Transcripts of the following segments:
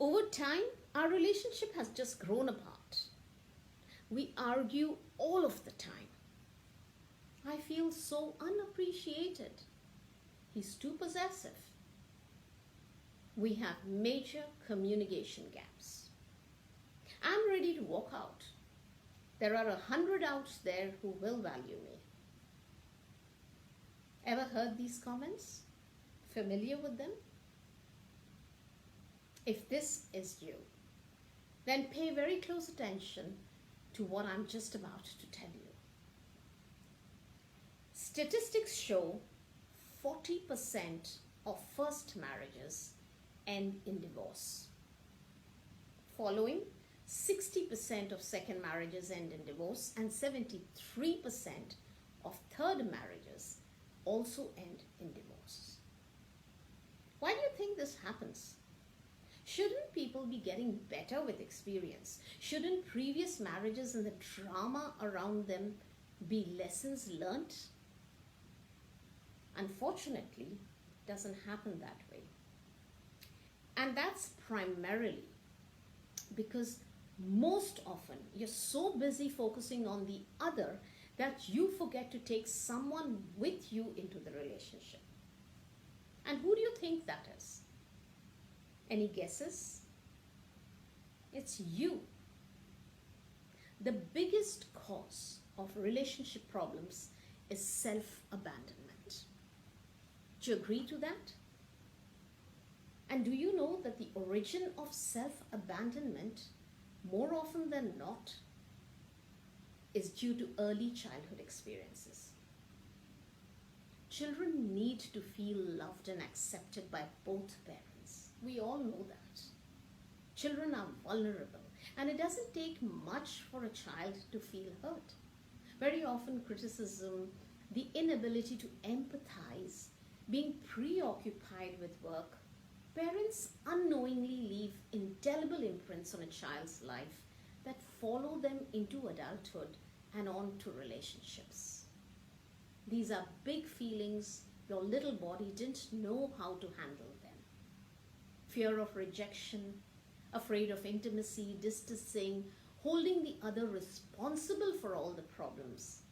Over time, our relationship has just grown apart. We argue all of the time. I feel so unappreciated. He's too possessive. We have major communication gaps. I'm ready to walk out. There are 100 out there who will value me. Ever heard these comments? Familiar with them? If this is you, then pay very close attention to what I'm just about to tell you. Statistics show 40% of first marriages end in divorce. Following, 60% of second marriages end in divorce, and 73% of third marriages also end in divorce. Why do you think this happens? Shouldn't people be getting better with experience? Shouldn't previous marriages and the drama around them be lessons learnt? Unfortunately, it doesn't happen that way. And that's primarily because most often you're so busy focusing on the other that you forget to take someone with you into the relationship. And who do you think that is? Any guesses? It's you. The biggest cause of relationship problems is self-abandonment. Do you agree to that? And do you know that the origin of self-abandonment, more often than not, is due to early childhood experiences? Children need to feel loved and accepted by both parents. We all know that. Children are vulnerable, and it doesn't take much for a child to feel hurt. Very often, criticism, the inability to empathize, being preoccupied with work, parents unknowingly leave indelible imprints on a child's life that follow them into adulthood and on to relationships. These are big feelings your little body didn't know how to handle them. Fear of rejection, afraid of intimacy, distancing, holding the other responsible for all the problems.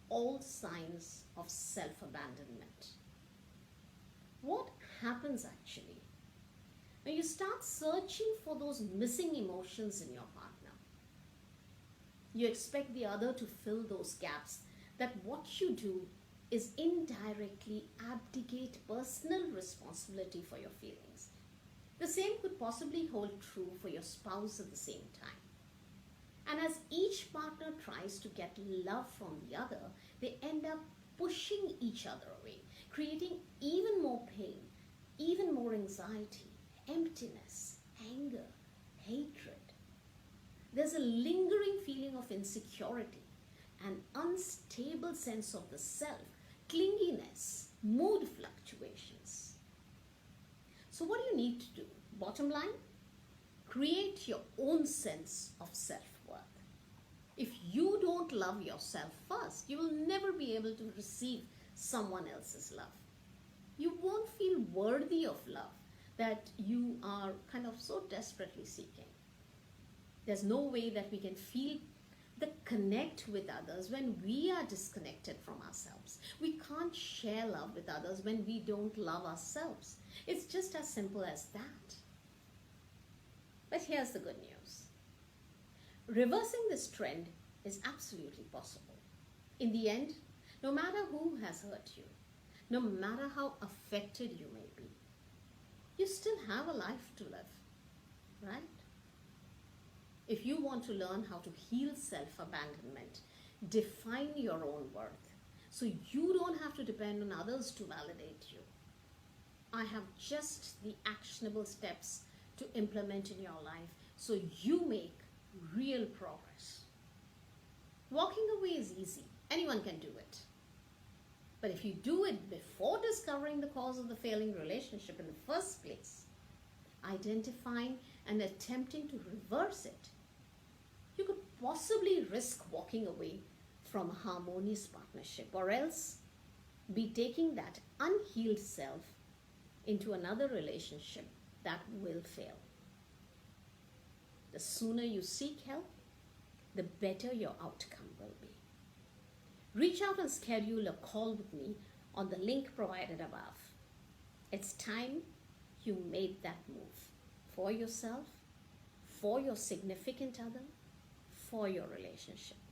All signs of self-abandonment. What happens actually when you start searching for those missing emotions in your partner? You expect the other to fill those gaps, that what you do is indirectly abdicate personal responsibility for your feelings. The same could possibly hold true for your spouse at the same time. And as each partner tries to get love from the other, they end up pushing each other away, creating even more pain, even more anxiety, emptiness, anger, hatred. There's a lingering feeling of insecurity, an unstable sense of the self, clinginess, mood fluctuations. So what do you need to do? Bottom line, create your own sense of self-worth. If you don't love yourself first, you will never be able to receive someone else's love. You won't feel worthy of love that you are kind of so desperately seeking. There's no way that we can feel the connect with others when we are disconnected from ourselves. We can't share love with others when we don't love ourselves. It's just as simple as that. But here's the good news. Reversing this trend is absolutely possible. In the end, no matter who has hurt you, no matter how affected you may be, you still have a life to live, right? If you want to learn how to heal self-abandonment, define your own worth, so you don't have to depend on others to validate you, I have just the actionable steps to implement in your life so you make real progress. Walking away is easy. Anyone can do it. But if you do it before discovering the cause of the failing relationship in the first place, identifying and attempting to reverse it, you could possibly risk walking away from a harmonious partnership, or else be taking that unhealed self into another relationship that will fail. The sooner you seek help, the better your outcome will be. Reach out and schedule a call with me on the link provided above. It's time you made that move for yourself, for your significant other, for your relationship.